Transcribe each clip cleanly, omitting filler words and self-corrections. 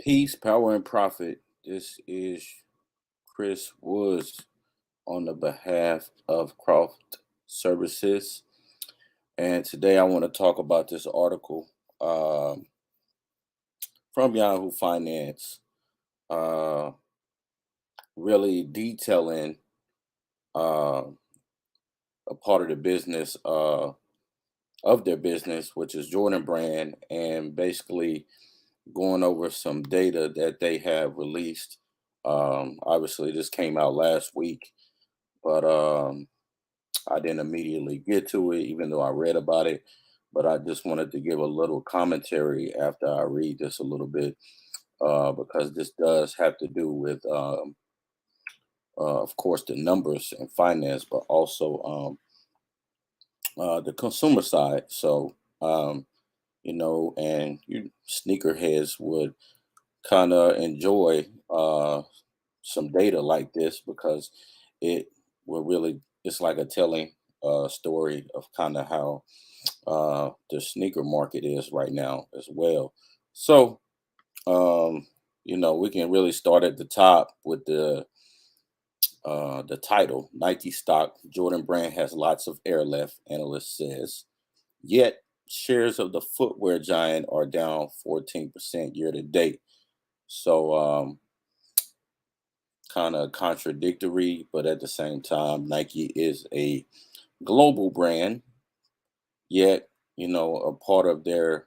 Peace, power, and profit. This is Chris Woods on the behalf of Croft Services. And today I want to talk about this article from Yahoo Finance, uh, really detailing uh, a part of the business of their business, which is Jordan Brand, and basically going over some data that they have released. Obviously, this came out last week, but I didn't immediately get to it, even though I read about it. But I just wanted to give a little commentary after I read this a little bit, because this does have to do with, of course, the numbers and finance, but also the consumer side. So, and you sneakerheads would kind of enjoy some data like this because it will really, it's like a telling story of kind of how the sneaker market is right now as well. So, um, we can really start at the top with the title. Nike stock Jordan Brand has lots of air left, analyst says. Yet shares of the footwear giant are down 14% year to date. So, kind of contradictory, but at the same time, Nike is a global brand, yet, a part of their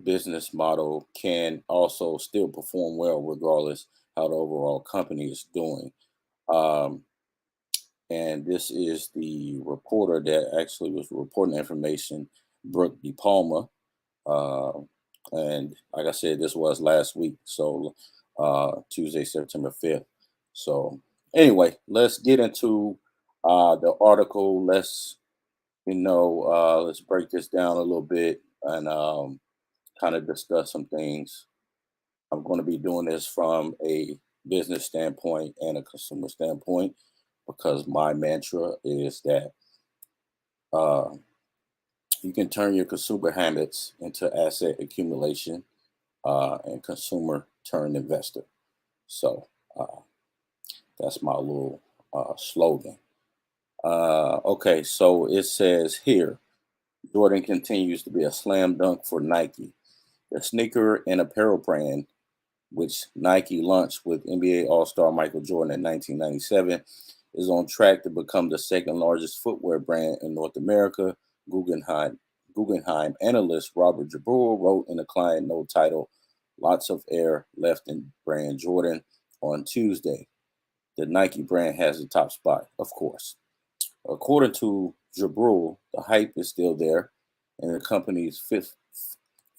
business model can also still perform well regardless how the overall company is doing. Um, and this is the reporter that actually was reporting information, Brooke De Palma. Uh, and like I said, this was last week, so Tuesday, September 5th. So anyway, let's get into the article. Let's break this down a little bit and kind of discuss some things. I'm going to be doing this from a business standpoint and a consumer standpoint because my mantra is that uh, you can turn your consumer habits into asset accumulation and consumer turned investor. So uh, that's my little slogan. Okay, so it says here Jordan continues to be a slam dunk for Nike. The sneaker and apparel brand, which Nike launched with NBA All Star Michael Jordan in 1997, is on track to become the second largest footwear brand in North America. Guggenheim analyst Robert Jabbour wrote in a client note titled Lots of Air Left in Brand Jordan on Tuesday. The Nike brand has the top spot, of course. According to Jabbour, the hype is still there, and the company's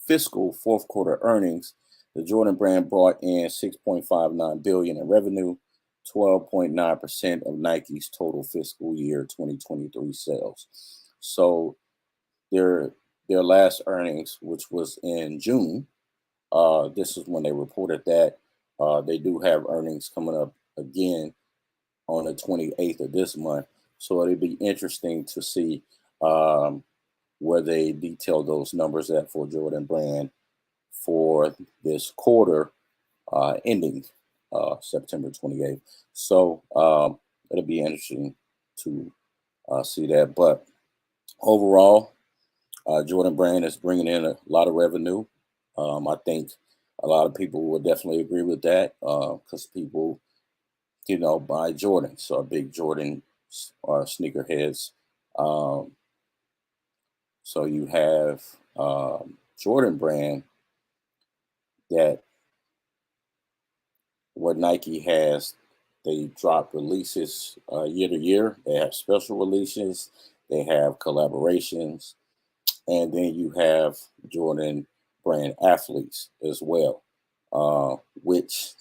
fiscal fourth quarter earnings, the Jordan brand brought in 6.59 billion in revenue, 12.9% of Nike's total fiscal year 2023 sales. So their last earnings, which was in June, this is when they reported that. They do have earnings coming up again on the 28th of this month. So it'll be interesting to see um, where they detail those numbers at for Jordan Brand for this quarter ending September 28th. So it'll be interesting to see that. But overall, Jordan Brand is bringing in a lot of revenue. I think a lot of people will definitely agree with that because people, buy Jordans, so big Jordan sneakerheads. Um, so you have Jordan Brand that what Nike has, they drop releases year to year. They have special releases, they have collaborations, and then you have Jordan Brand athletes as well, which,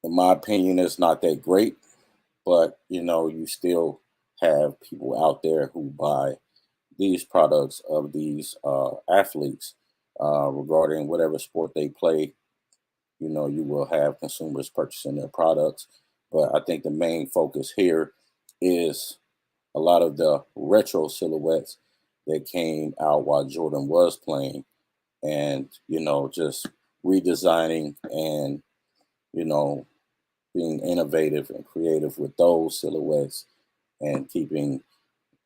in my opinion, is not that great. But you still have people out there who buy these products of these athletes regarding whatever sport they play. You will have consumers purchasing their products. But I think the main focus here is a lot of the retro silhouettes that came out while Jordan was playing. and, just redesigning and, you know, being innovative and creative with those silhouettes and keeping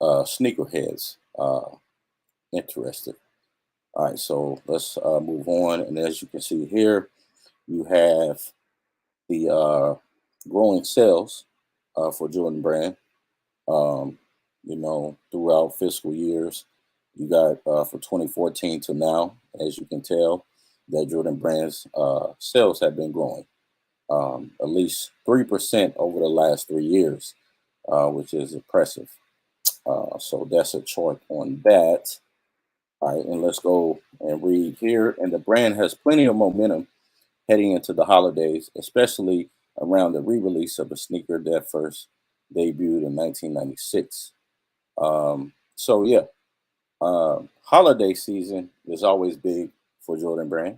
sneakerheads interested. All right, so let's move on. And as you can see here, you have the growing sales for Jordan Brand. Um, throughout fiscal years, you got for 2014 to now, as you can tell, that Jordan Brand's sales have been growing at least 3% over the last 3 years, which is impressive. So that's a chart on that. All right, and let's go and read here. And the brand has plenty of momentum heading into the holidays, especially around the re-release of a sneaker that first debuted in 1996. So yeah, holiday season is always big for Jordan Brand.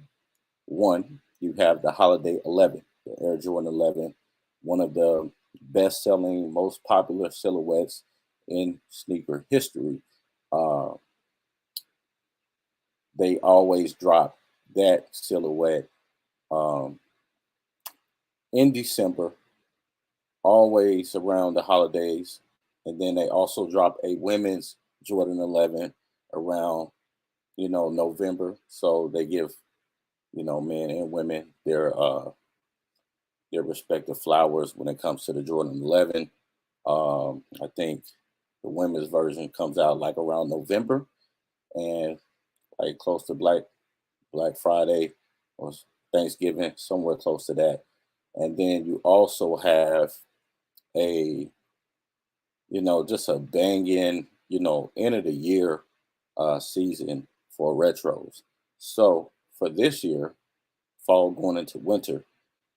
One, you have the Holiday 11, the Air Jordan 11, one of the best-selling, most popular silhouettes in sneaker history. Uh, they always drop that silhouette um, in December, always around the holidays. And then they also drop a women's Jordan 11 around, November. So they give, men and women their respective flowers when it comes to the Jordan 11. I think the women's version comes out like around November and like close to Black Friday or Thanksgiving, somewhere close to that. And then you also have a, just a banging, end of the year season for retros. So for this year, fall going into winter,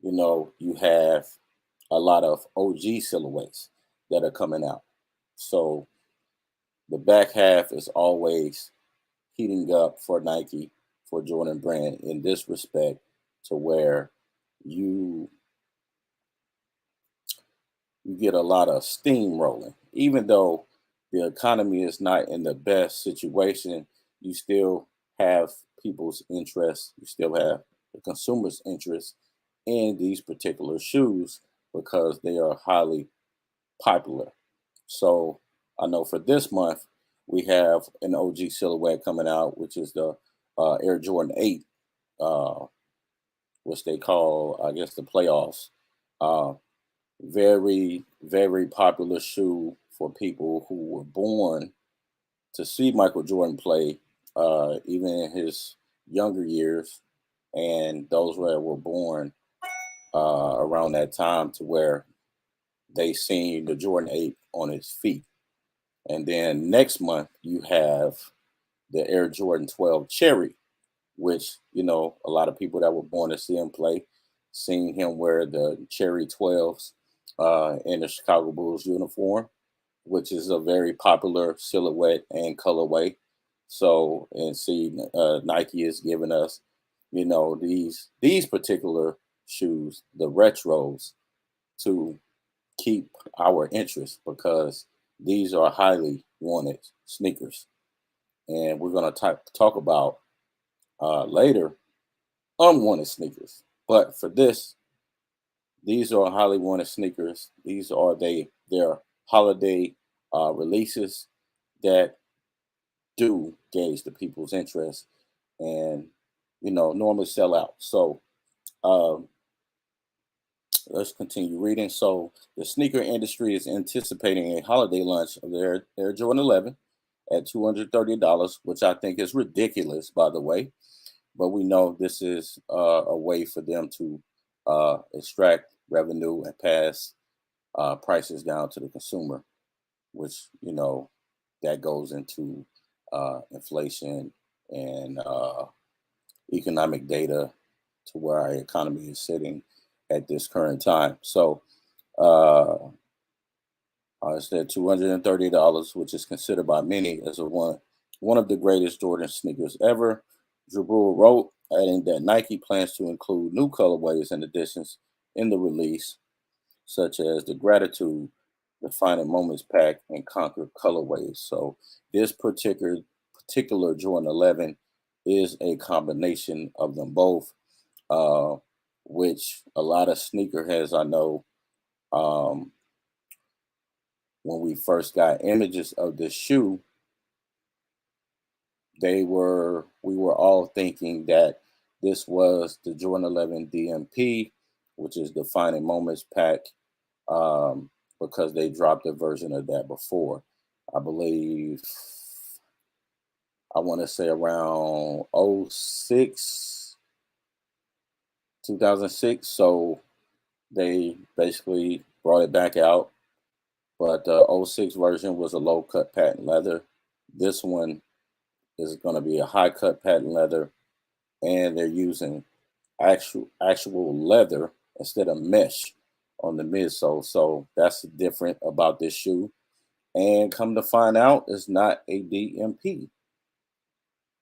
you have a lot of OG silhouettes that are coming out. So the back half is always heating up for Nike, for Jordan Brand in this respect, to where you you get a lot of steam rolling. Even though the economy is not in the best situation, you still have people's interest, you still have the consumer's interest in these particular shoes because they are highly popular. So I know for this month, we have an OG silhouette coming out, which is the Air Jordan 8, uh, which they call, I guess, the playoffs. Uh, Very, very popular shoe for people who were born to see Michael Jordan play, even in his younger years, and those that were born around that time to where they seen the Jordan 8 on his feet. And then next month, you have the Air Jordan 12 Cherry, which, a lot of people that were born to see him play, seeing him wear the Cherry 12s in the Chicago Bulls uniform, which is a very popular silhouette and colorway. So, and see, Nike is giving us, these particular shoes, the retros, to keep our interest because these are highly wanted sneakers. And we're going to talk about later unwanted sneakers. But for this, these are highly wanted sneakers. These are their holiday releases that do gauge the people's interest and normally sell out. So um, let's continue reading. So the sneaker industry is anticipating a holiday launch of their Air Jordan 11 at $230, which I think is ridiculous, by the way. But we know this is a way for them to extract revenue and pass prices down to the consumer, which that goes into inflation and economic data to where our economy is sitting at this current time. So uh, it's at $230, which is considered by many as one of the greatest Jordan sneakers ever. Jabul wrote, adding that Nike plans to include new colorways and additions in the release, such as the Gratitude, Defining Moments Pack, and Conquer colorways. So this particular Jordan 11 is a combination of them both, uh, which a lot of sneakerheads I know, um, when we first got images of this shoe, we were all thinking that this was the Jordan 11 DMP, which is Defining Moments pack, because they dropped a version of that before. I believe, I want to say around '06, 2006. So they basically brought it back out. But the '06 version was a low cut patent leather. This one is going to be a high cut patent leather, and they're using actual leather instead of mesh on the midsole. So that's different about this shoe. And come to find out, it's not a DMP.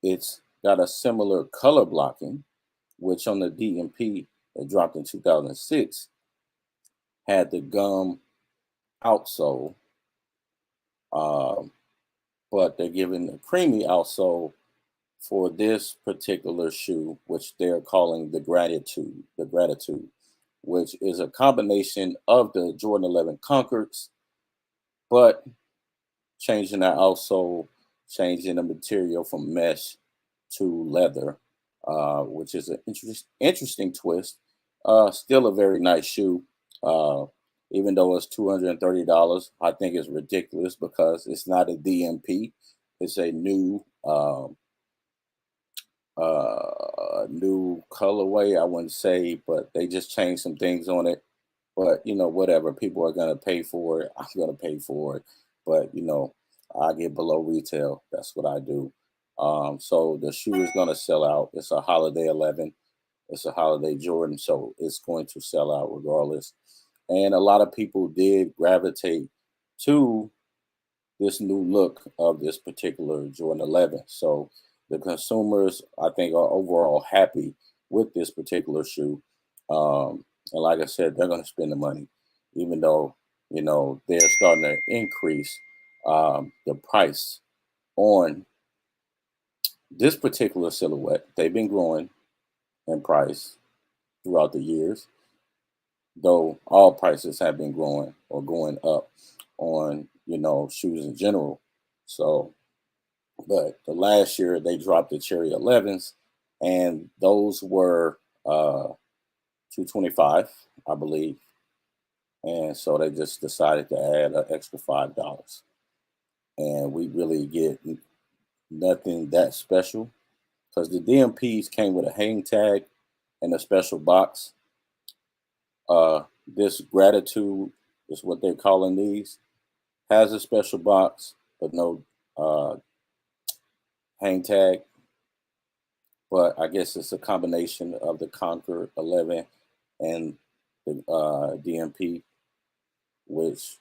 It's got a similar color blocking, which on the DMP that dropped in 2006 had the gum outsole, um, but they're giving the creamy outsole for this particular shoe, which they're calling the Gratitude, which is a combination of the Jordan 11 Concords, but changing the outsole, changing the material from mesh to leather, which is an interesting twist. Still a very nice shoe. Uh, Even though it's $230, I think it's ridiculous because it's not a DMP. It's a new colorway, I wouldn't say, but they just changed some things on it. But whatever, people are gonna pay for it. I'm gonna pay for it. But I get below retail. That's what I do. So the shoe is gonna sell out. It's a holiday 11. It's a holiday Jordan, so it's going to sell out regardless. And a lot of people did gravitate to this new look of this particular Jordan 11. So the consumers, I think, are overall happy with this particular shoe. And like I said, they're going to spend the money, even though, they're starting to increase the price on this particular silhouette. They've been growing in price throughout the years, though all prices have been growing or going up on, shoes in general. So, but the last year they dropped the Cherry 11s, and those were 225, I believe. And so they just decided to add an extra $5. And we really get nothing that special because the DMPs came with a hang tag and a special box. This Gratitude is what they're calling these, has a special box, but no hang tag. But I guess it's a combination of the Conquer 11 and the DMP, which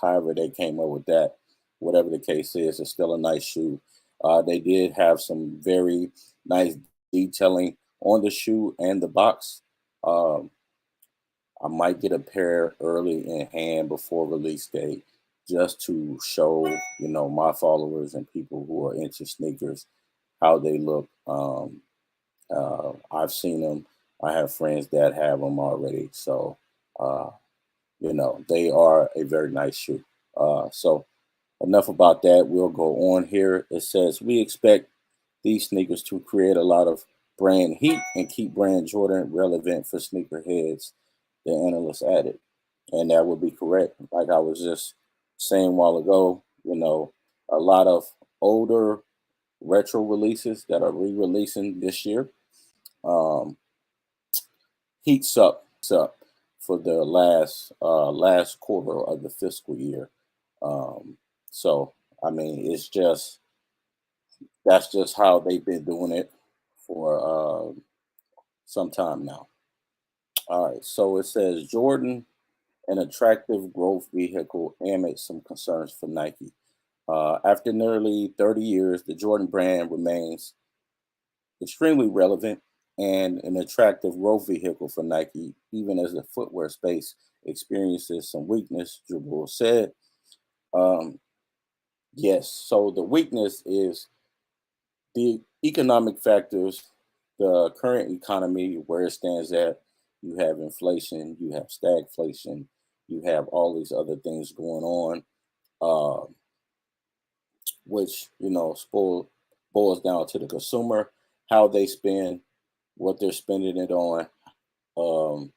however they came up with that, whatever the case is, it's still a nice shoe. They did have some very nice detailing on the shoe and the box. Um, I might get a pair early in hand before release date just to show, my followers and people who are into sneakers how they look. I've seen them. I have friends that have them already. So, uh, they are a very nice shoe. So enough about that. We'll go on here. It says, we expect these sneakers to create a lot of brand heat and keep brand Jordan relevant for sneakerheads, the analyst added. And that would be correct. Like I was just saying a while ago, a lot of older retro releases that are re-releasing this year. Heats up for the last quarter of the fiscal year. Um, so I mean, that's just how they've been doing it for some time now. All right, so it says Jordan, an attractive growth vehicle amid some concerns for Nike. After nearly 30 years, the Jordan brand remains extremely relevant and an attractive growth vehicle for Nike, even as the footwear space experiences some weakness, Jabul said. Um, yes, so the weakness is the economic factors, the current economy, where it stands at, you have inflation, you have stagflation, you have all these other things going on, uh, which, boils down to the consumer, how they spend, what they're spending it on, um,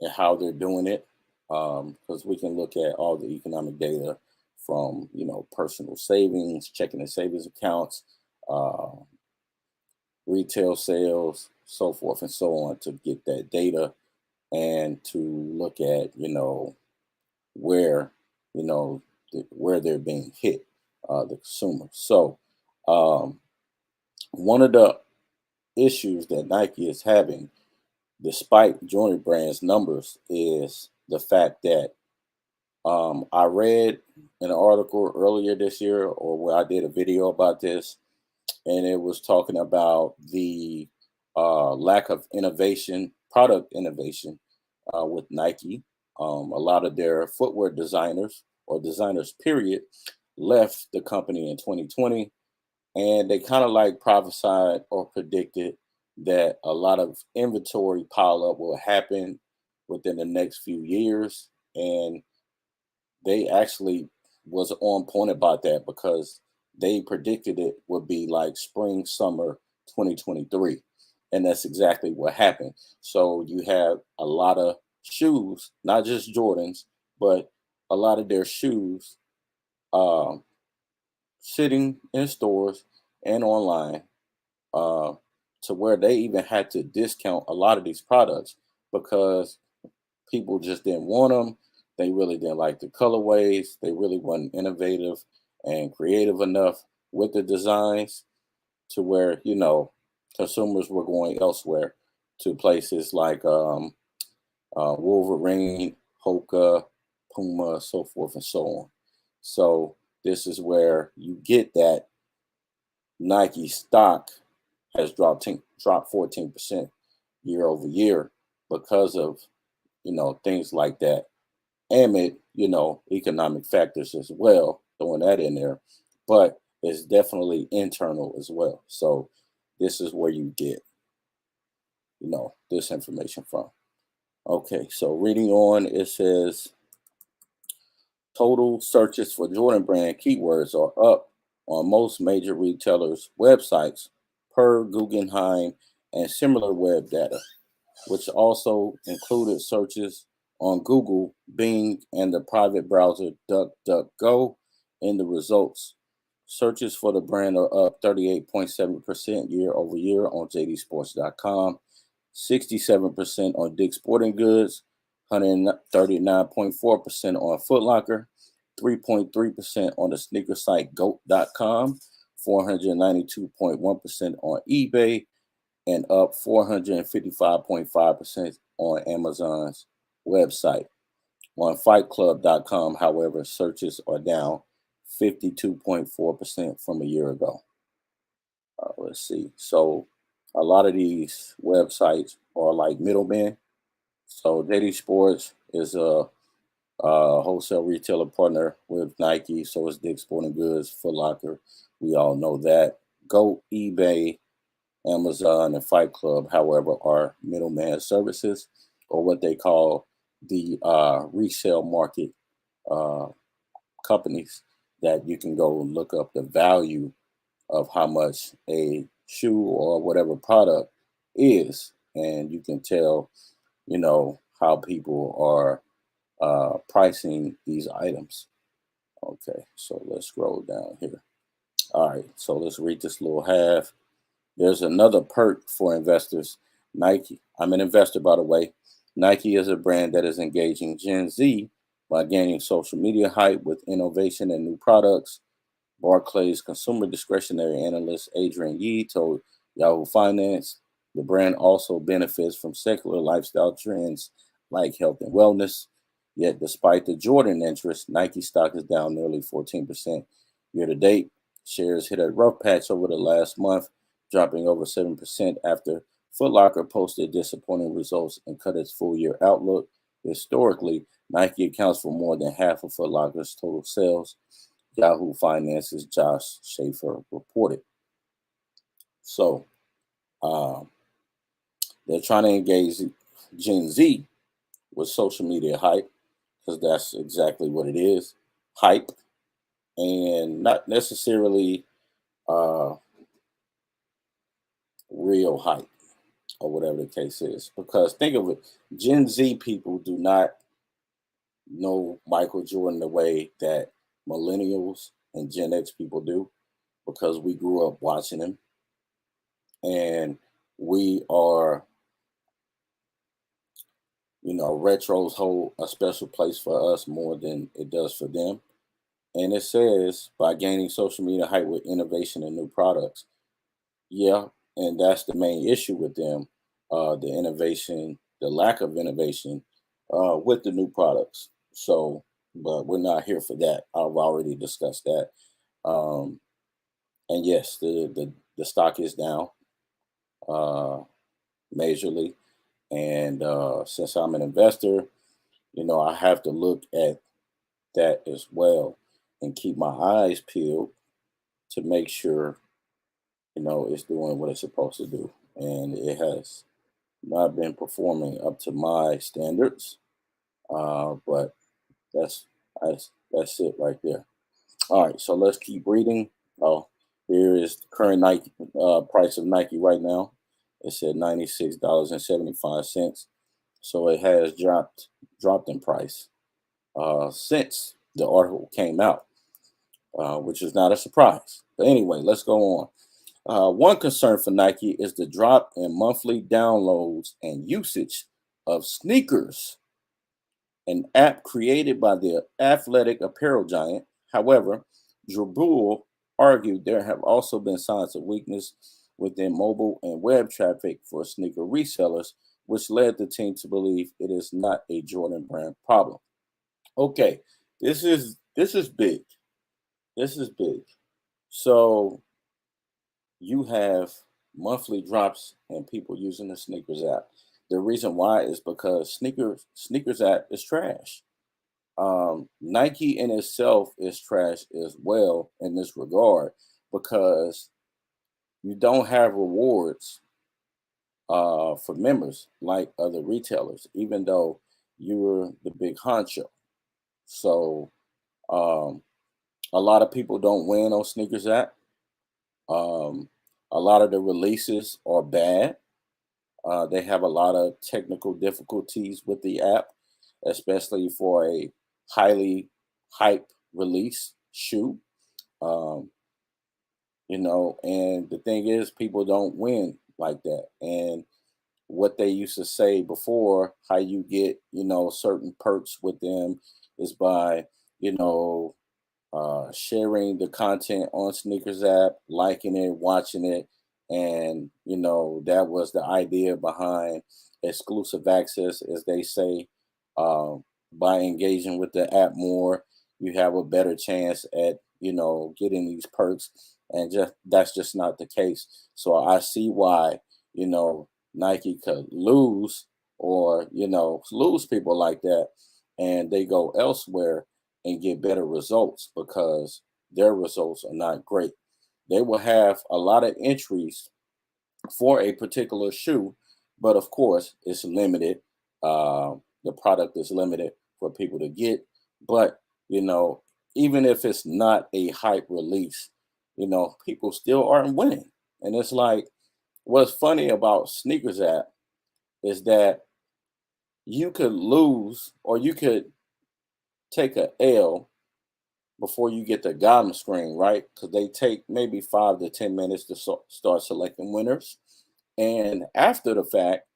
and how they're doing it. Because we can look at all the economic data from, personal savings, checking and savings accounts, uh, retail sales, so forth and so on to get that data and to look at, where, where they're being hit, the consumer. So um, one of the issues that Nike is having, despite Jordan Brand's numbers, is the fact that I read an article earlier this year, or where I did a video about this, and it was talking about the lack of innovation, product innovation with Nike. A lot of their footwear designers, or designers, period, left the company in 2020, and they kind of like prophesied or predicted that a lot of inventory pileup will happen within the next few years. And they actually was on point about that, because they predicted it would be like spring summer 2023, and that's exactly what happened. So you have a lot of shoes, not just Jordans, but a lot of their shoes um, sitting in stores and online, uh, to where they even had to discount a lot of these products because people just didn't want them. They really didn't like the colorways. They really wasn't innovative and creative enough with the designs, to where, consumers were going elsewhere, to places like Wolverine, Hoka, Puma, so forth and so on. So this is where you get that Nike stock has dropped 14% year over year because of, things like that, amid, economic factors as well, throwing that in there, but it's definitely internal as well. So this is where you get, this information from. Okay, so reading on, it says total searches for Jordan Brand keywords are up on most major retailers' websites per Guggenheim and similar web data, which also included searches on Google, Bing, and the private browser DuckDuckGo in the results. Searches for the brand are up 38.7% year over year on JDSports.com, 67% on Dick's Sporting Goods, 139.4% on Foot Locker, 3.3% on the sneaker site GOAT.com, 492.1% on eBay, and up 455.5% on Amazon's website. On fightclub.com, however, searches are down 52.4% from a year ago. Let's see. So a lot of these websites are like middlemen. So JD Sports is a wholesale retailer partner with Nike. So is Dick's Sporting Goods, Foot Locker. We all know that. Go eBay, Amazon, and Fight Club, however, are middleman services, or what they call the resale market uh, companies, that you can go look up the value of how much a shoe or whatever product is, and you can tell, how people are pricing these items. Okay, so let's scroll down here. All right, so let's read this little half. There's another perk for investors. Nike, I'm an investor, by the way. Nike is a brand that is engaging Gen Z by gaining social media hype with innovation and new products. Barclays consumer discretionary analyst Adrian Yee told Yahoo Finance the brand also benefits from secular lifestyle trends like health and wellness. Yet, despite the Jordan interest, Nike stock is down nearly 14% year to date. Shares hit a rough patch over the last month, dropping over 7% after Foot Locker posted disappointing results and cut its full year outlook. Historically, Nike accounts for more than half of Foot Locker's total sales. Yahoo Finance's Josh Schaefer reported. So um, they're trying to engage Gen Z with social media hype, because that's exactly what it is, hype, and not necessarily uh, real hype, or whatever the case is. Because think of it, Gen Z people do not know Michael Jordan the way that millennials and Gen X people do, because we grew up watching him, and we are, retros hold a special place for us more than it does for them. And it says by gaining social media hype with innovation and new products. Yeah, and that's the main issue with them, the innovation, the lack of innovation with the new products. So, but we're not here for that. I've already discussed that. Um, and yes, the stock is down uh, majorly. And since I'm an investor, I have to look at that as well and keep my eyes peeled to make sure, it's doing what it's supposed to do. And it has not been performing up to my standards. But that's it right there. All right, so let's keep reading. Oh, here is the current Nike price of Nike right now. It's at $96.75. So it has dropped in price since the article came out, which is not a surprise. But anyway, let's go on. One concern for Nike is the drop in monthly downloads and usage of sneakers, an app created by the athletic apparel giant. However, Drabul argued there have also been signs of weakness within mobile and web traffic for sneaker resellers, which led the team to believe it is not a Jordan brand problem. Okay, this is big. This is big. So you have monthly drops and people using the sneakers app. The reason why is because sneakers app is trash. Nike in itself is trash as well in this regard, because you don't have rewards for members like other retailers, even though you're the big honcho. So um, a lot of people don't win on sneakers app. Um, a lot of the releases are bad. They have a lot of technical difficulties with the app, especially for a highly hype release shoe. Um, and the thing is, people don't win like that. And what they used to say before, how you get, certain perks with them is by, you know, sharing the content on Sneakers app, liking it, watching it, and that was the idea behind exclusive access, as they say. By engaging with the app more, you have a better chance at getting these perks, and just that's just not the case. So I see why Nike could lose, or lose people like that, and they go elsewhere and get better results, because their results are not great. They will have a lot of entries for a particular shoe, but of course, it's limited. The product is limited for people to get. But, you know, even if it's not a hype release, people still aren't winning. And it's like, what's funny about Sneakers app is that you could lose, or you could take a L before you get the guidance screen, right? Because they take maybe 5 to 10 minutes to start selecting winners. And after the fact,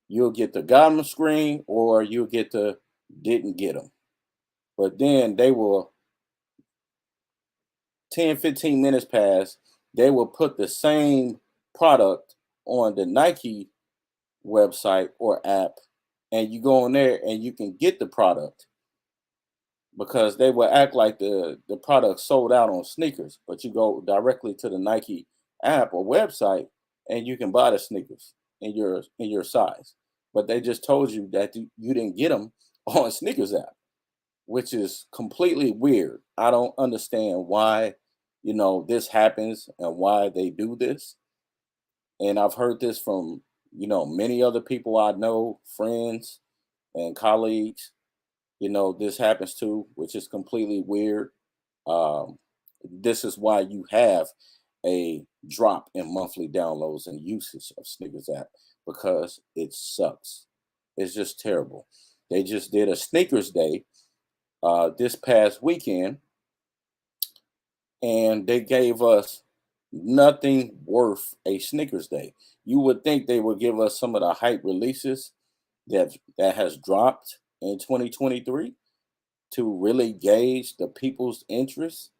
you'll get the guidance screen, or you'll get the didn't get them. But then they will, 10, 15 minutes pass, they will put the same product on the Nike website or app, and you go on there and you can get the product, because they will act like the product sold out on sneakers, but you go directly to the Nike app or website and you can buy the sneakers in your size. But they just told you that you didn't get them on sneakers app. which is completely weird. I don't understand why, this happens and why they do this. And I've heard this from, many other people I know, friends and colleagues. This happens too, which is completely weird. Um, this is why you have a drop in monthly downloads and usage of Sneakers app, because it sucks. It's just terrible. They just did a Sneakers Day this past weekend, and they gave us nothing worth a Sneakers Day. You would think they would give us some of the hype releases that has dropped in 2023 to really gauge the people's interest,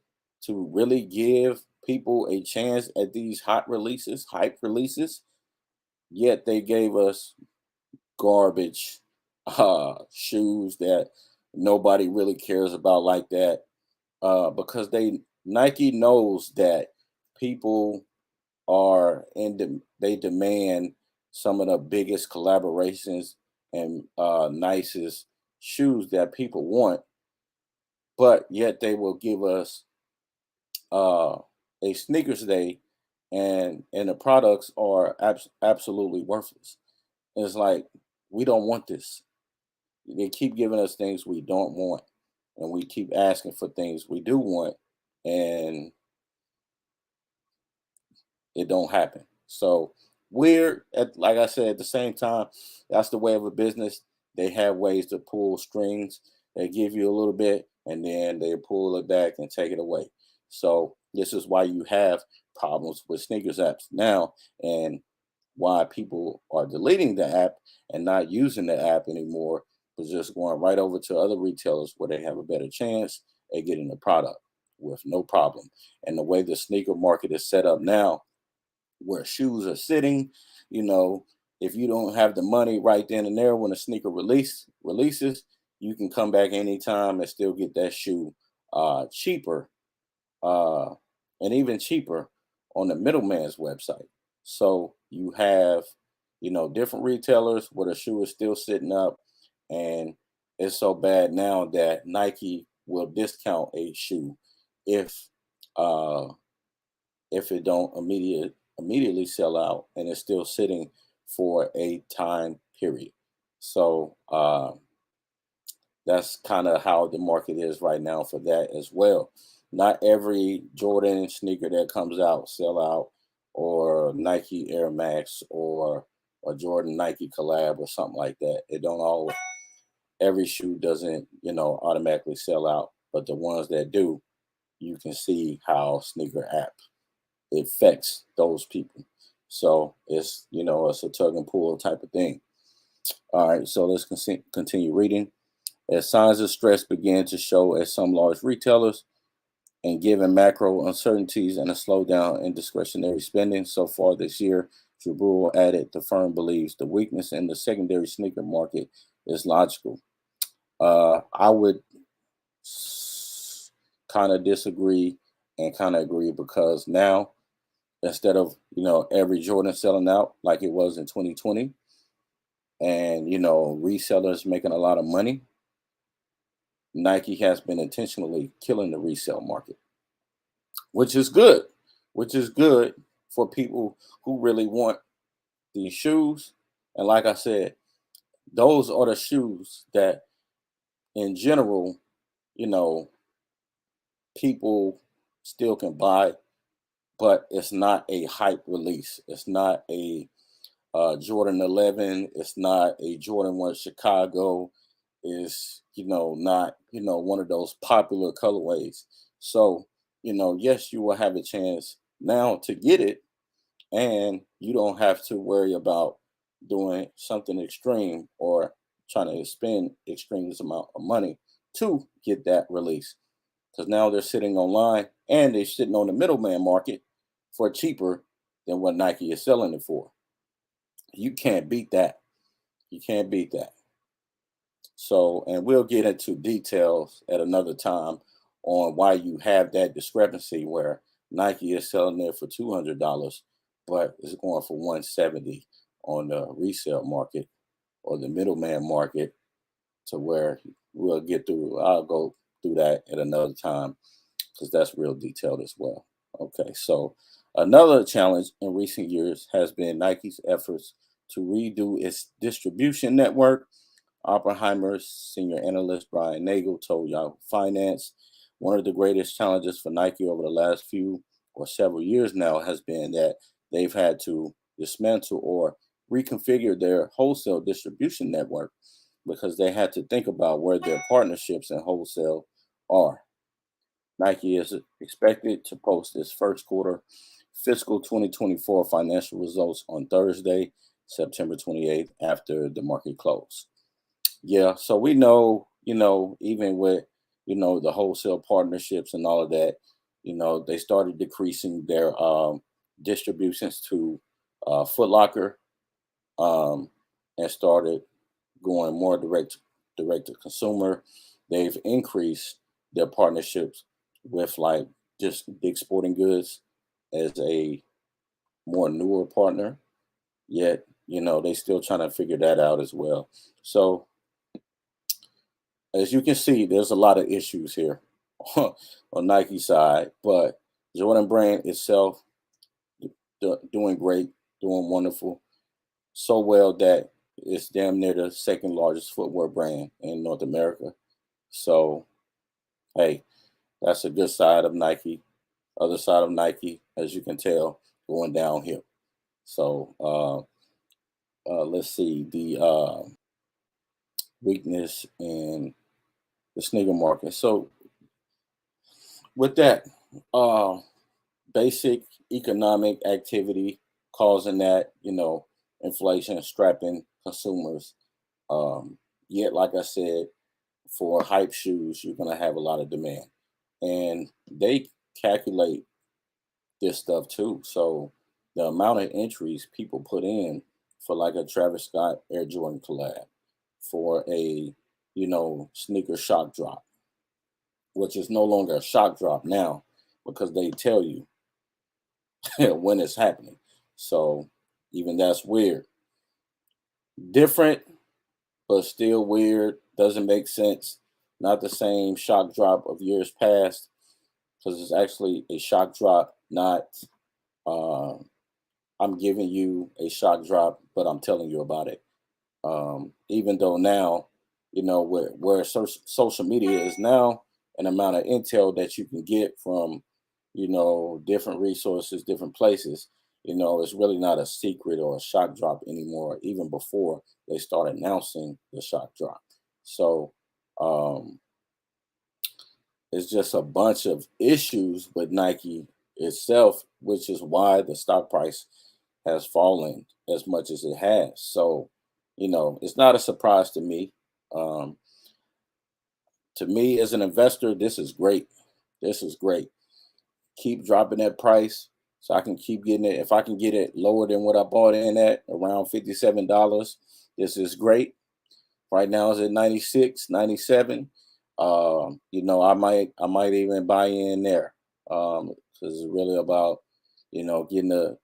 to really give people a chance at these hot releases, hype releases. Yet they gave us garbage shoes that nobody really cares about like that, because Nike knows that people they demand some of the biggest collaborations and nicest shoes that people want, but yet they will give us uh, a sneakers day, and the products are absolutely worthless. It's like, we don't want this. They keep giving us things we don't want, and we keep asking for things we do want, and it don't happen. So like I said, at the same time, that's the way of a business. They have ways to pull strings. They give you a little bit, and then they pull it back and take it away. So this is why you have problems with sneakers apps now, and why people are deleting the app and not using the app anymore, but just going right over to other retailers where they have a better chance at getting the product with no problem. And the way the sneaker market is set up now, where shoes are sitting, you know, if you don't have the money right then and there when a sneaker releases, you can come back anytime and still get that shoe cheaper, uh, and even cheaper on the middleman's website. So you have, different retailers where the shoe is still sitting up, and it's so bad now that Nike will discount a shoe if uh, it don't immediately sell out and it's still sitting for a time period. So that's kind of how the market is right now for that as well. Not every Jordan sneaker that comes out sell out, or Nike Air Max, or a Jordan Nike collab or something like that. It don't all Every shoe doesn't, automatically sell out, but the ones that do, you can see how sneaker app affects those people. So it's a tug and pull type of thing. All right, so let's continue reading. As signs of stress began to show at some large retailers, and given macro uncertainties and a slowdown in discretionary spending so far this year, Jabrul added, the firm believes the weakness in the secondary sneaker market is logical. I would kind of disagree and kind of agree, because now, instead of every Jordan selling out like it was in 2020, and resellers making a lot of money, Nike has been intentionally killing the resale market, which is good, for people who really want these shoes. And like I said, those are the shoes that, in general, you know, people still can buy, but it's not a hype release. It's not a Jordan 11. It's not a Jordan 1 Chicago. Is not one of those popular colorways. So yes, you will have a chance now to get it, and you don't have to worry about doing something extreme or trying to spend extreme amount of money to get that release, because now they're sitting online and they're sitting on the middleman market for cheaper than what Nike is selling it for. You can't beat that. You can't beat that. So, and we'll get into details at another time on why you have that discrepancy where Nike is selling it for $200, but it's going for 170 on the resale market or the middleman market, to where we'll get through. I'll go through that at another time because that's real detailed as well. Okay, so another challenge in recent years has been Nike's efforts to redo its distribution network. Oppenheimer's senior analyst Brian Nagel told Yahoo Finance one of the greatest challenges for Nike over the last few or several years now has been that they've had to dismantle or reconfigure their wholesale distribution network because they had to think about where their partnerships and wholesale are. Nike is expected to post its first quarter fiscal 2024 financial results on Thursday, September 28th, after the market close. Yeah, so we know, even with, the wholesale partnerships and all of that, they started decreasing their distributions to Foot Locker, um, and started going more direct to consumer. They've increased their partnerships with like just Big Sporting Goods as a more newer partner. Yet, they still trying to figure that out as well. So as you can see, there's a lot of issues here on Nike side, but Jordan brand itself doing great, doing wonderful, so well that it's damn near the second largest footwear brand in North America. So, hey, that's a good side of Nike. Other side of Nike, as you can tell, going downhill. So, let's see the weakness in the sneaker market. So, with that, uh, basic economic activity causing that, inflation strapping consumers. Yet, like I said, for hype shoes, you're going to have a lot of demand. And they calculate this stuff too. So the amount of entries people put in for like a Travis Scott Air Jordan collab, for a, sneaker shock drop, which is no longer a shock drop now because they tell you when it's happening. So even that's weird. Different, but still weird. Doesn't make sense. Not the same shock drop of years past because it's actually a shock drop, not uh, I'm giving you a shock drop, but I'm telling you about it. Even though now, where social media is now, an amount of intel that you can get from, different resources, different places, it's really not a secret or a shock drop anymore, even before they start announcing the shock drop. So um, it's just a bunch of issues with Nike itself, which is why the stock price has fallen as much as it has. So, it's not a surprise to me. Um, to me, as an investor, this is great. This is great. Keep dropping that price so I can keep getting it. If I can get it lower than what I bought in at, around $57, this is great. Right now it's at 96, 97. I might even buy in there. Because it's really about, getting a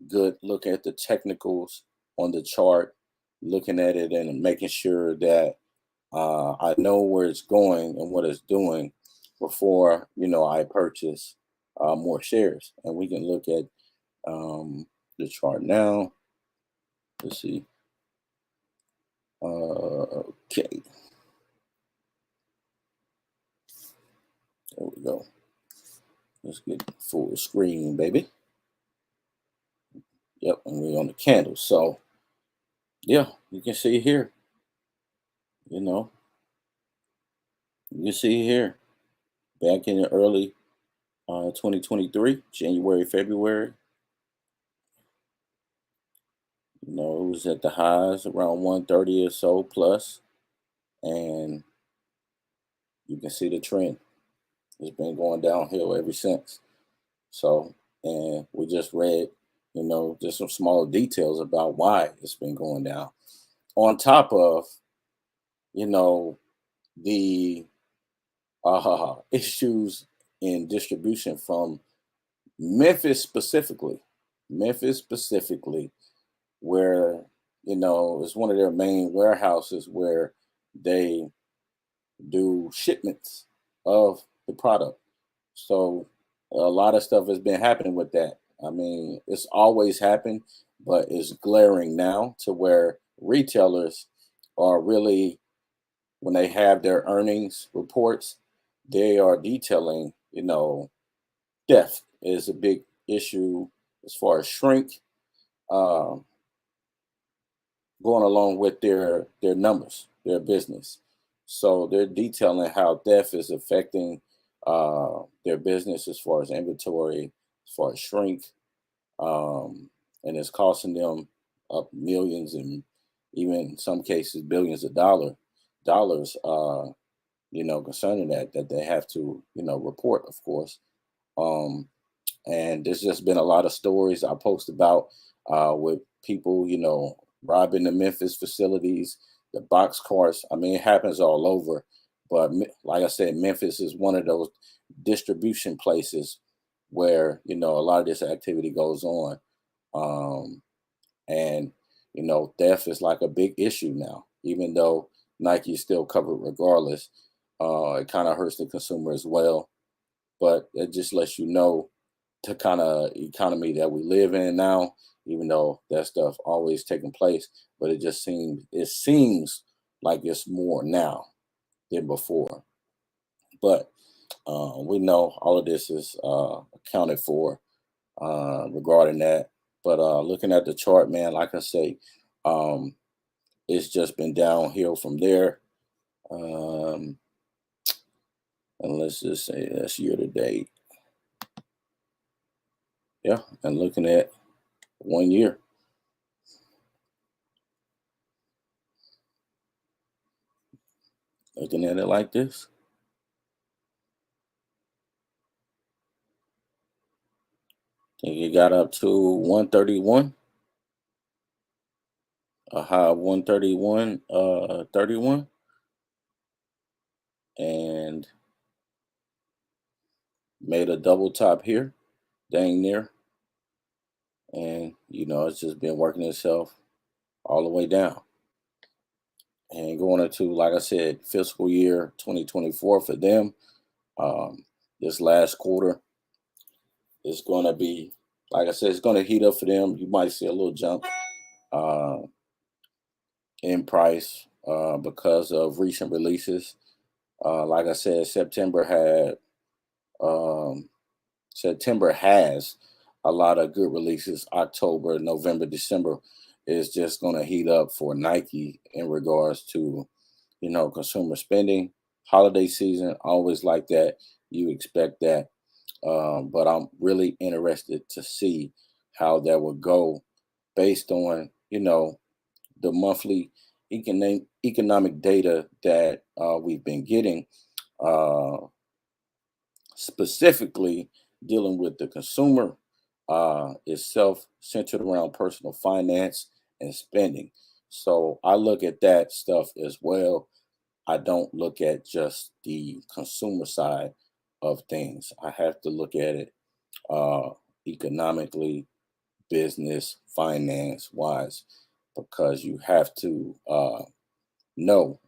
good look at the technicals on the chart, looking at it and making sure that I know where it's going and what it's doing before, I purchase more shares. And we can look at the chart now. Let's see. Okay. There we go. Let's get full screen, baby. Yep, and we're on the candle. So, yeah, you can see here, you know, you can see here back in the early 2023, January, February, it was at the highs around 130 or so plus, and you can see the trend. It's been going downhill ever since. So, and we just read, just some small details about why it's been going down. On top of, you know, the issues in distribution from Memphis specifically. Memphis specifically, where it's one of their main warehouses where they do shipments of the product. So a lot of stuff has been happening with that. I mean, it's always happened, but it's glaring now to where retailers are really, when they have their earnings reports, they are detailing, theft is a big issue as far as shrink, um, going along with their numbers, their business. So they're detailing how theft is affecting their business as far as inventory, as far as shrink, um, and it's costing them up millions and even in some cases billions of dollars. Concerning that they have to report, of course. Um, and there's just been a lot of stories I post about with people, robbing the Memphis facilities, the box carts. I mean, it happens all over, but like I said, Memphis is one of those distribution places where a lot of this activity goes on, um, and theft is like a big issue now, even though Nike is still covered regardless. It kind of hurts the consumer as well, but it just lets you know the kind of economy that we live in now, even though that stuff always taking place, but it seems like it's more now than before. But we know all of this is accounted for regarding that. But looking at the chart, man, like I say, um, it's just been downhill from there. Um, and let's just say that's year to date. Yeah, and looking at 1 year. Looking at it like this, think it got up to 131, a high of 131, 31, and made a double top here, dang near, and it's just been working itself all the way down. And going into, like I said, fiscal year 2024 for them, um, this last quarter is going to be, like I said, it's going to heat up for them. You might see a little jump uh, in price because of recent releases. Like I said, um, September has a lot of good releases. October, November, December is just going to heat up for Nike in regards to consumer spending. Holiday season, always like that. You expect that, but I'm really interested to see how that would go based on the monthly economic data that we've been getting, uh, specifically dealing with the consumer itself, centered around personal finance and spending. So I look at that stuff as well. I don't look at just the consumer side of things. I have to look at it economically, business, finance wise, because you have to know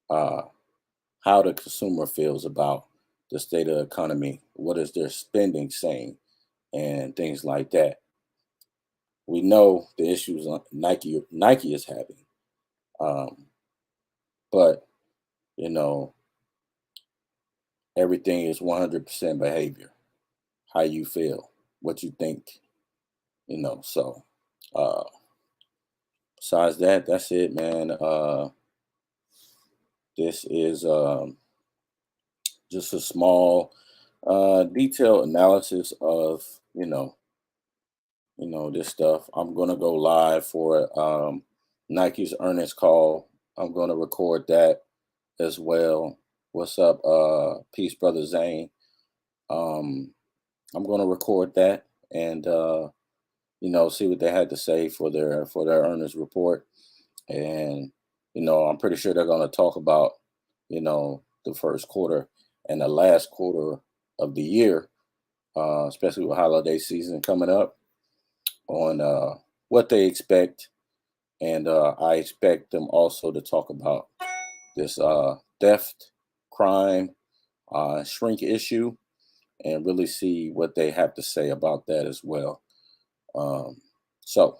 uh, how the consumer feels about the state of the economy, what is their spending saying, and things like that. We know the issues Nike is having, um, but you know everything is 100% behavior, how you feel, what you think, So uh, besides that, that's it, man. This is just a small, detailed analysis of this stuff. I'm gonna go live for Nike's earnings call. I'm gonna record that as well. What's up, peace, brother Zane? Um, I'm gonna record that and see what they had to say for their earnings report. And I'm pretty sure they're gonna talk about the first quarter and the last quarter of the year, especially with holiday season coming up, on what they expect. And I expect them also to talk about this theft crime shrink issue and really see what they have to say about that as well. Um, so,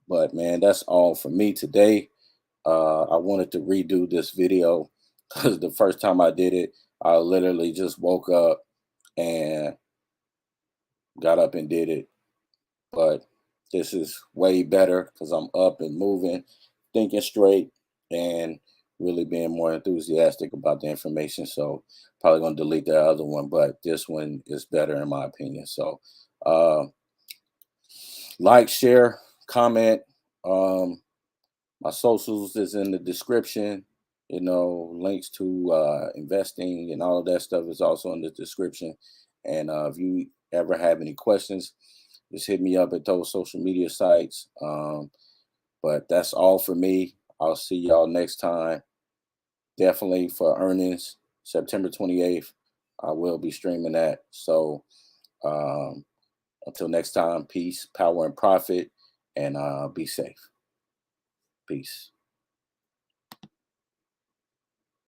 but man, that's all for me today. I wanted to redo this video because the first time I did it, I literally just woke up and got up and did it. But this is way better because I'm up and moving, thinking straight, and really being more enthusiastic about the information. So probably gonna delete that other one, but this one is better in my opinion. So uh, like, share, comment. Um, my socials is in the description. You know, links to investing and all of that stuff is also in the description. And if you ever have any questions, just hit me up at those social media sites. But that's all for me. I'll see y'all next time. Definitely for earnings, September 28th. I will be streaming that. So um, until next time, peace, power, and profit, and be safe. Peace.